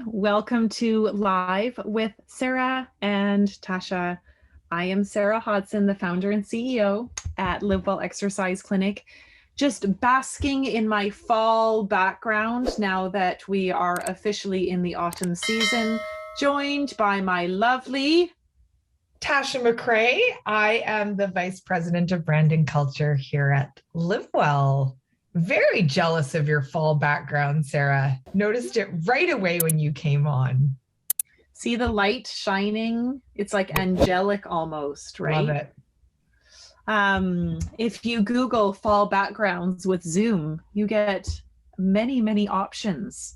Welcome to Live with Sara and Tasha. I am Sara Hodson, the founder and CEO at Live Well Exercise Clinic. Just basking in my fall background now that we are officially in the autumn season, joined by my lovely Tasha McCrae. I am the Vice President of Brand and Culture here at Live Well. Very jealous of your fall background, Sara. Noticed it right away when you came on. See the light shining? It's like angelic almost, right? Love it. If you Google fall backgrounds with Zoom, you get many, many options.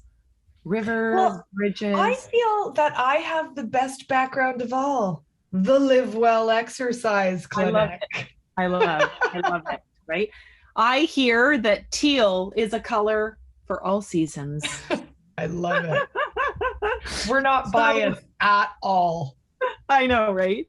Rivers, bridges. I feel that I have the best background of all. The Live Well Exercise Clinic. I love it, right? I hear that teal is a color for all seasons. I love it. We're not biased at all. I know, right?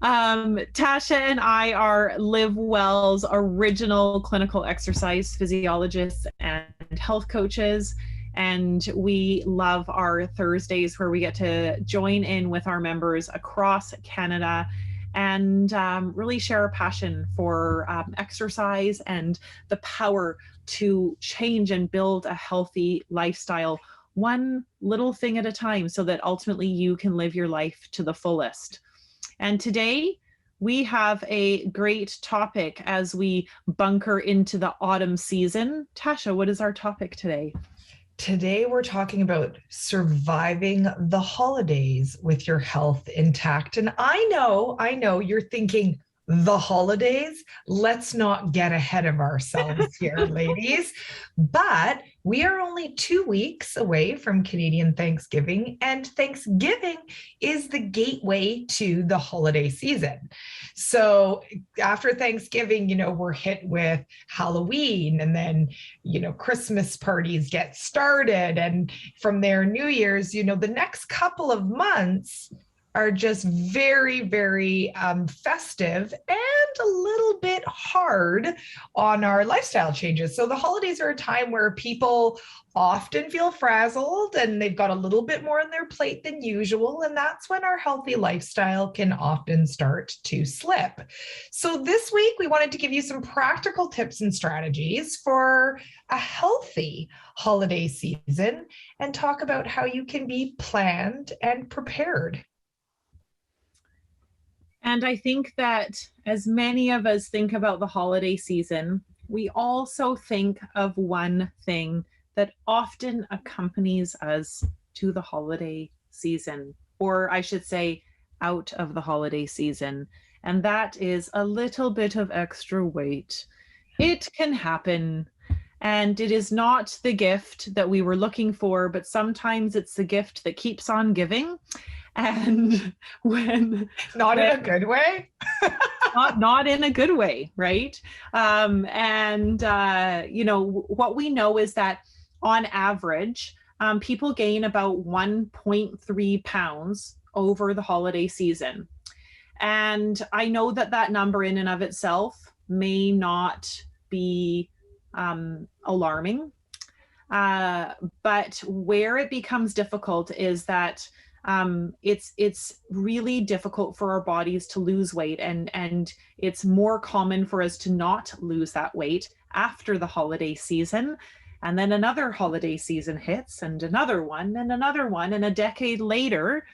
Tasha and I are Live Well's original clinical exercise physiologists and health coaches. And we love our Thursdays where we get to join in with our members across Canada and really share our passion for exercise and the power to change and build a healthy lifestyle, one little thing at a time, so that ultimately you can live your life to the fullest. And today we have a great topic as we bunker into the autumn season. Tasha, what is our topic today? Today, we're talking about surviving the holidays with your health intact. And I know you're thinking, the holidays? Let's not get ahead of ourselves here, ladies. But we are only 2 weeks away from Canadian Thanksgiving, and Thanksgiving is the gateway to the holiday season. So after Thanksgiving, we're hit with Halloween, and then, Christmas parties get started. And from there, New Year's, the next couple of months are just very, very festive and a little bit hard on our lifestyle changes. So the holidays are a time where people often feel frazzled and they've got a little bit more on their plate than usual. And that's when our healthy lifestyle can often start to slip. So this week, we wanted to give you some practical tips and strategies for a healthy holiday season and talk about how you can be planned and prepared. And I think that as many of us think about the holiday season, we also think of one thing that often accompanies us to the holiday season, or I should say, out of the holiday season. And that is a little bit of extra weight. It can happen. And it is not the gift that we were looking for, but sometimes it's the gift that keeps on giving. And when not in a good way, not in a good way, right? What we know is that on average, people gain about 1.3 pounds over the holiday season. And I know that number in and of itself may not be alarming, but where it becomes difficult is that it's really difficult for our bodies to lose weight, and it's more common for us to not lose that weight after the holiday season. And then another holiday season hits, and another one, and a decade later,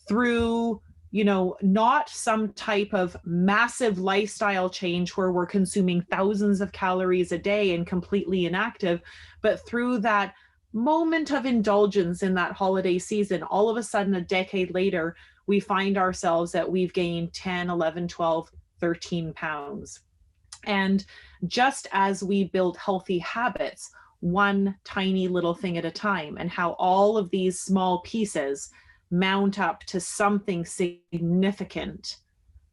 through not some type of massive lifestyle change where we're consuming thousands of calories a day and completely inactive, but through that moment of indulgence in that holiday season, all of a sudden, a decade later, we find ourselves that we've gained 10, 11, 12, 13 pounds. And just as we build healthy habits, one tiny little thing at a time, and how all of these small pieces mount up to something significant,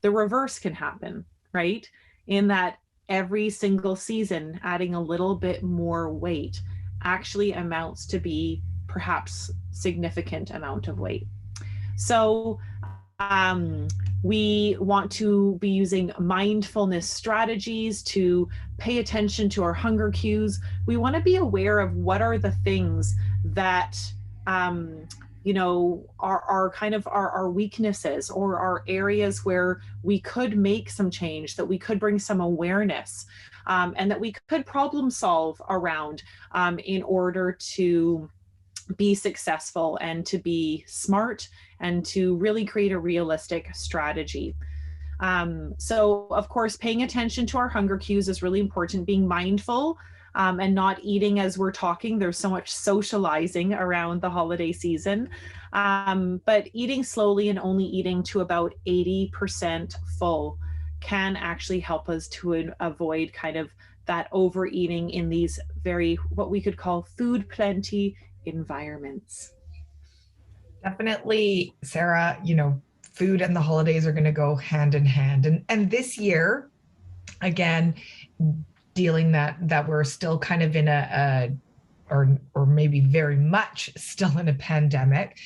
the reverse can happen, right? In that every single season, adding a little bit more weight actually amounts to be perhaps significant amount of weight. So we want to be using mindfulness strategies to pay attention to our hunger cues. We want to be aware of what are the things that you know, our kind of our weaknesses, or our areas where we could make some change, that we could bring some awareness, and that we could problem solve around, in order to be successful and to be smart and to really create a realistic strategy. So, of course, paying attention to our hunger cues is really important, being mindful, and not eating as we're talking. There's so much socializing around the holiday season. But eating slowly and only eating to about 80% full can actually help us to avoid kind of that overeating in these very, what we could call food plenty environments. Definitely, Sarah, food and the holidays are going to go hand in hand. And this year, again, dealing that we're still kind of in or maybe very much still in a pandemic.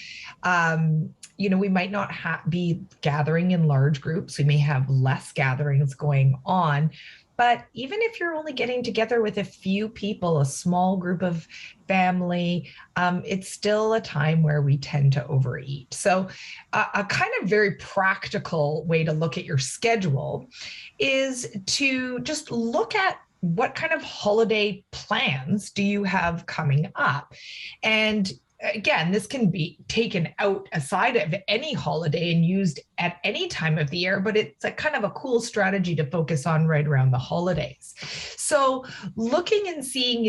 We might not be gathering in large groups. We may have less gatherings going on. But even if you're only getting together with a few people, a small group of family, it's still a time where we tend to overeat. So, a kind of very practical way to look at your schedule is to just look at what kind of holiday plans do you have coming up. And again, this can be taken out aside of any holiday and used at any time of the year, but it's a kind of a cool strategy to focus on right around the holidays. So looking and seeing,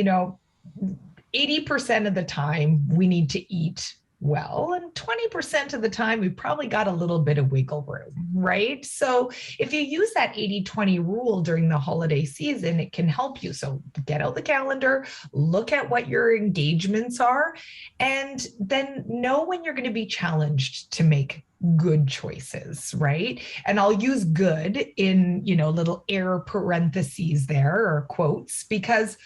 80% of the time we need to eat well, and 20% of the time we probably got a little bit of wiggle room, right? So if you use that 80-20 rule during the holiday season, it can help you. So get out the calendar, look at what your engagements are, and then know when you're going to be challenged to make good choices, right? And I'll use good in, little air parentheses there, or quotes, because,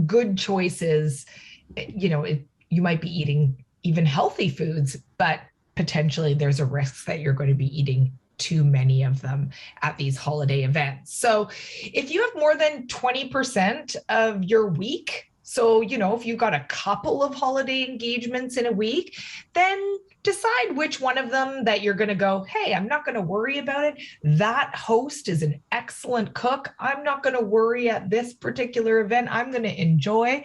good choices, you might be eating even healthy foods, but potentially there's a risk that you're going to be eating too many of them at these holiday events. So if you have more than 20% of your week, so, if you've got a couple of holiday engagements in a week, then decide which one of them that you're going to go, hey, I'm not going to worry about it. That host is an excellent cook. I'm not going to worry at this particular event. I'm going to enjoy. And then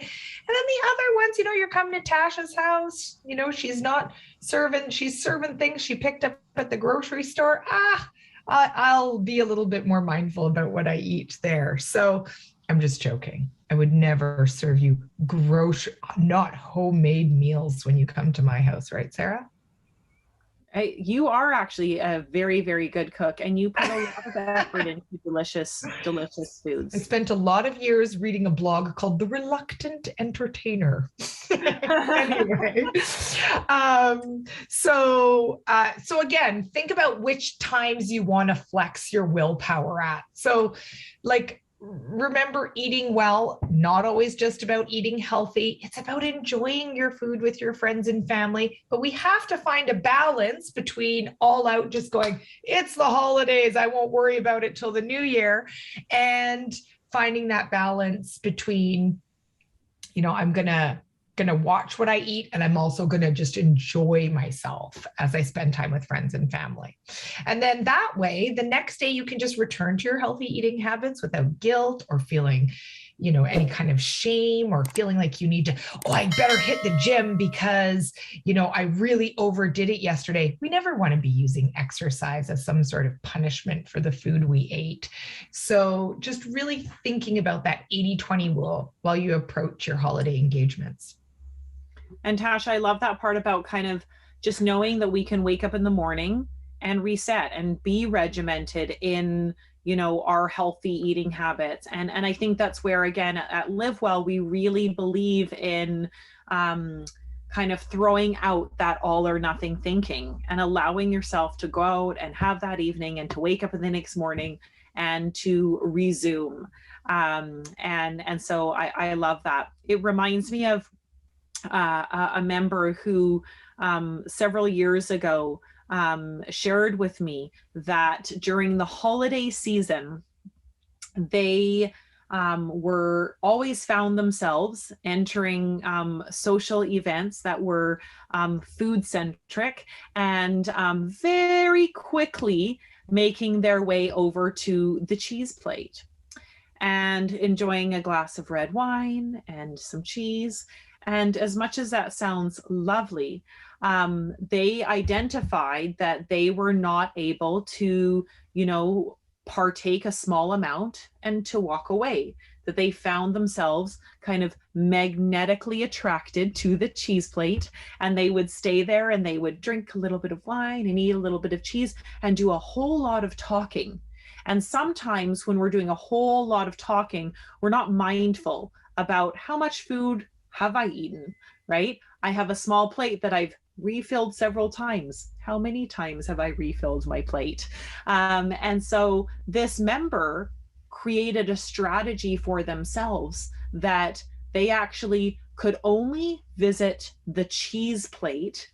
the other ones, you're coming to Tasha's house. She's not serving, she's serving things she picked up at the grocery store. I'll be a little bit more mindful about what I eat there. So I'm just joking. I would never serve you not homemade meals when you come to my house, right, Sarah? You are actually a very, very good cook, and you put a lot of effort into delicious, delicious foods. I spent a lot of years reading a blog called The Reluctant Entertainer. Anyway, so again, think about which times you want to flex your willpower at. So, remember, eating well, not always just about eating healthy. It's about enjoying your food with your friends and family. But we have to find a balance between all out just going, it's the holidays, I won't worry about it till the new year, and finding that balance between, I'm gonna watch what I eat, and I'm also gonna just enjoy myself as I spend time with friends and family. And then that way, the next day you can just return to your healthy eating habits without guilt or feeling, any kind of shame, or feeling like you need to, I better hit the gym because, I really overdid it yesterday. We never want to be using exercise as some sort of punishment for the food we ate. So just really thinking about that 80-20 rule while you approach your holiday engagements. And Tasha, I love that part about kind of just knowing that we can wake up in the morning and reset and be regimented in, our healthy eating habits. And I think that's where, again, at Live Well, we really believe in kind of throwing out that all or nothing thinking and allowing yourself to go out and have that evening and to wake up in the next morning and to resume. And so I love that. It reminds me of a member who several years ago shared with me that during the holiday season, they were always found themselves entering social events that were food centric, and very quickly making their way over to the cheese plate and enjoying a glass of red wine and some cheese. And as much as that sounds lovely, they identified that they were not able to, partake a small amount and to walk away, that they found themselves kind of magnetically attracted to the cheese plate, and they would stay there and they would drink a little bit of wine and eat a little bit of cheese and do a whole lot of talking. And sometimes when we're doing a whole lot of talking, we're not mindful about how much food have I eaten, right? I have a small plate that I've refilled several times. How many times have I refilled my plate? And so this member created a strategy for themselves that they actually could only visit the cheese plate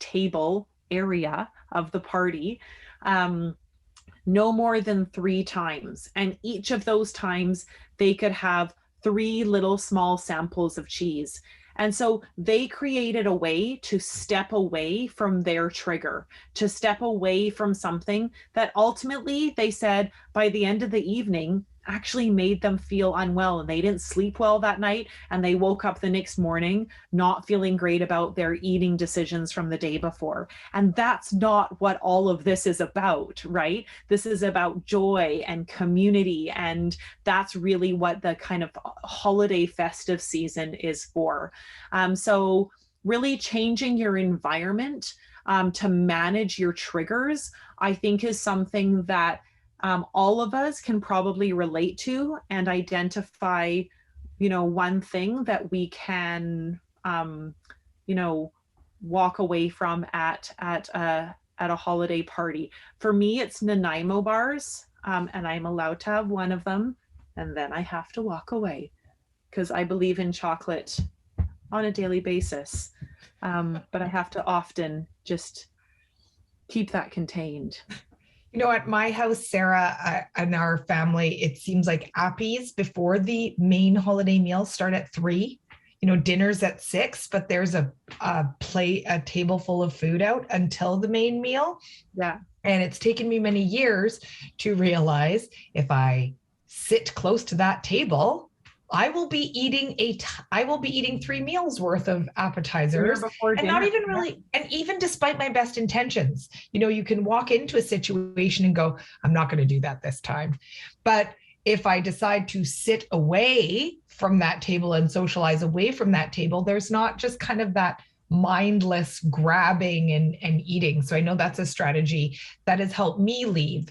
table area of the party no more than 3 times. And each of those times they could have 3 little small samples of cheese. And so they created a way to step away from their trigger, to step away from something that ultimately they said by the end of the evening actually made them feel unwell, and they didn't sleep well that night, and they woke up the next morning not feeling great about their eating decisions from the day before. And that's not what all of this is about, right? This is about joy and community, and that's really what the kind of holiday festive season is for. So really changing your environment to manage your triggers, I think, is something that all of us can probably relate to and identify, one thing that we can, walk away from at a holiday party. For me, it's Nanaimo bars, and I'm allowed to have one of them, and then I have to walk away because I believe in chocolate on a daily basis, but I have to often just keep that contained. At my house, Sarah, and our family, it seems like appies before the main holiday meals start at 3. Dinner's at 6, but there's a table full of food out until the main meal. Yeah. And it's taken me many years to realize if I sit close to that table, I will be eating 3 meals worth of appetizers, and not even really, and even despite my best intentions, you can walk into a situation and go, I'm not going to do that this time. But if I decide to sit away from that table and socialize away from that table, there's not just kind of that mindless grabbing and eating. So I know that's a strategy that has helped me leave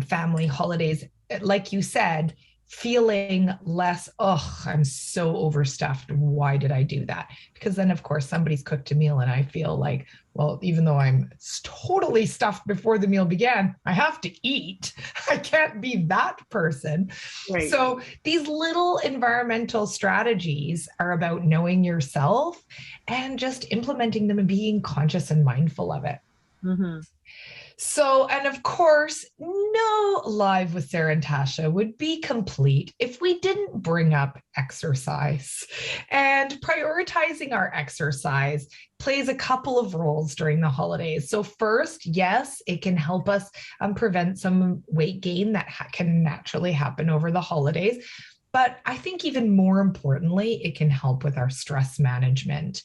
family holidays, like you said, feeling less, I'm so overstuffed. Why did I do that? Because then, of course, somebody's cooked a meal and I feel like, well, even though I'm totally stuffed before the meal began, I have to eat. I can't be that person. Right. So these little environmental strategies are about knowing yourself and just implementing them and being conscious and mindful of it. Mm-hmm. So, and of course, no Live with Sara and Tasha would be complete if we didn't bring up exercise. And prioritizing our exercise plays a couple of roles during the holidays. So first, yes, it can help us prevent some weight gain that can naturally happen over the holidays. But I think even more importantly, it can help with our stress management.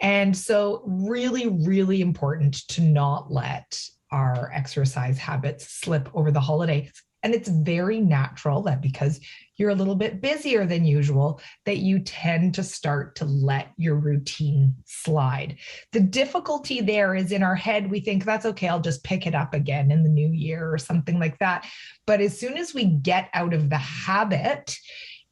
And so really, really important to not let our exercise habits slip over the holidays. And it's very natural that because you're a little bit busier than usual, that you tend to start to let your routine slide. The difficulty there is in our head, we think that's okay, I'll just pick it up again in the new year or something like that. But as soon as we get out of the habit,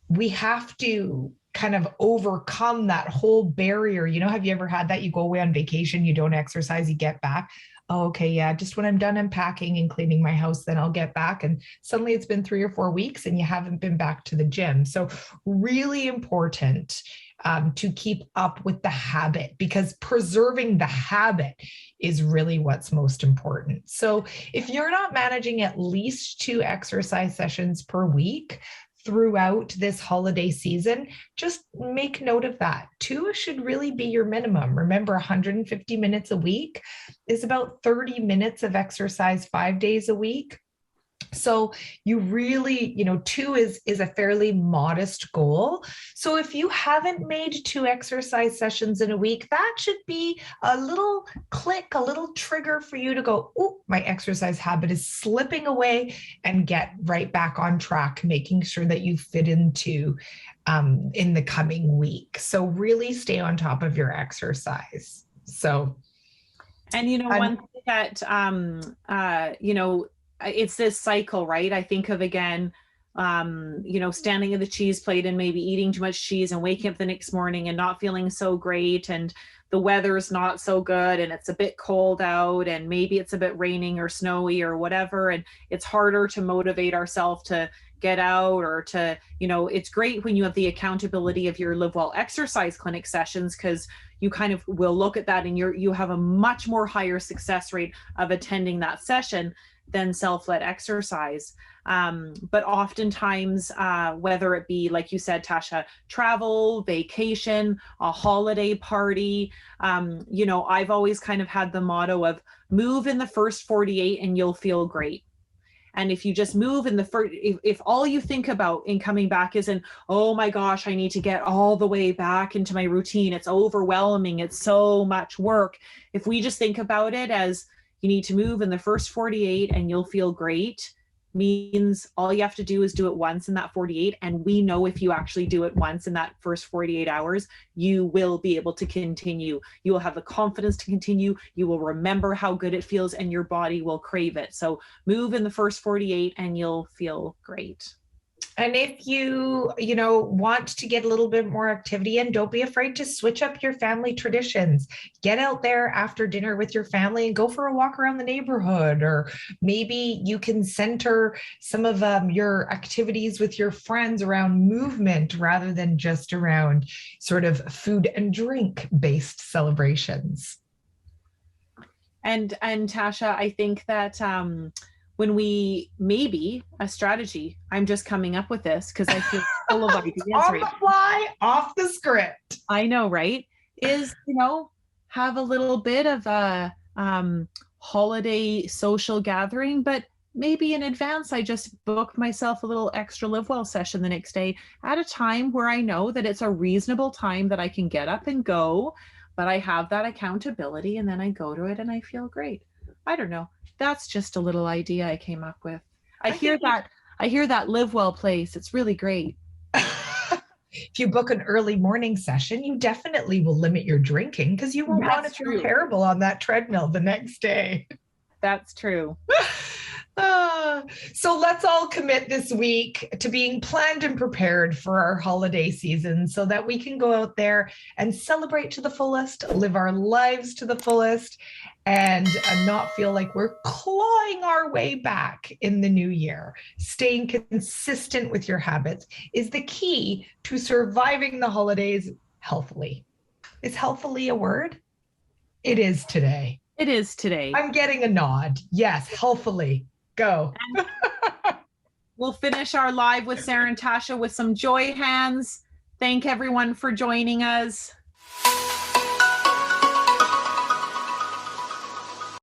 we have to kind of overcome that whole barrier. Have you ever had that? You go away on vacation, you don't exercise, you get back. Oh, okay, yeah, just when I'm done unpacking and cleaning my house, then I'll get back. And suddenly it's been 3 or 4 weeks and you haven't been back to the gym. So really important to keep up with the habit, because preserving the habit is really what's most important. So if you're not managing at least 2 exercise sessions per week, throughout this holiday season, just make note of that. 2 should really be your minimum. Remember, 150 minutes a week is about 30 minutes of exercise 5 days a week. So you really, 2 is a fairly modest goal. So if you haven't made 2 exercise sessions in a week, that should be a little click, a little trigger for you to go, oh, my exercise habit is slipping away, and get right back on track, making sure that you fit into in the coming week. So really stay on top of your exercise. So, and one thing that it's this cycle, right? I think of, again, standing at the cheese plate and maybe eating too much cheese and waking up the next morning and not feeling so great, and the weather's not so good, and it's a bit cold out, and maybe it's a bit raining or snowy or whatever, and it's harder to motivate ourselves to get out, or to, it's great when you have the accountability of your Live Well exercise clinic sessions, because you kind of will look at that and you have a much more higher success rate of attending that session than self-led exercise. But oftentimes, whether it be, like you said, Tasha, travel, vacation, a holiday party, I've always kind of had the motto of move in the first 48 and you'll feel great. And if you just move in the first, if all you think about in coming back isn't, oh my gosh, I need to get all the way back into my routine, it's overwhelming, it's so much work. If we just think about it as, you need to move in the first 48 and you'll feel great, means all you have to do is do it once in that 48. And we know if you actually do it once in that first 48 hours, you will be able to continue. You will have the confidence to continue. You will remember how good it feels, and your body will crave it. So move in the first 48 and you'll feel great. And if you, want to get a little bit more activity in, don't be afraid to switch up your family traditions. Get out there after dinner with your family and go for a walk around the neighborhood. Or maybe you can center some of your activities with your friends around movement rather than just around sort of food and drink based celebrations. And Tasha, I think that when we, maybe a strategy, I'm just coming up with this because I feel full of ideas on the fly, off the script. I know, right? Is, have a little bit of a holiday social gathering, but maybe in advance, I just book myself a little extra Live Well session the next day at a time where I know that it's a reasonable time that I can get up and go, but I have that accountability, and then I go to it and I feel great. I don't know. That's just a little idea I came up with. I hear that Live Well place. It's really great. If you book an early morning session, you definitely will limit your drinking because you won't want to feel terrible on that treadmill the next day. That's true. So let's all commit this week to being planned and prepared for our holiday season so that we can go out there and celebrate to the fullest, live our lives to the fullest, and not feel like we're clawing our way back in the new year. Staying consistent with your habits is the key to surviving the holidays healthily. Is healthily a word? It is today. It is today. I'm getting a nod. Yes, healthily. Go. We'll finish our live with Sara and Tasha with some joy hands. Thank everyone for joining us.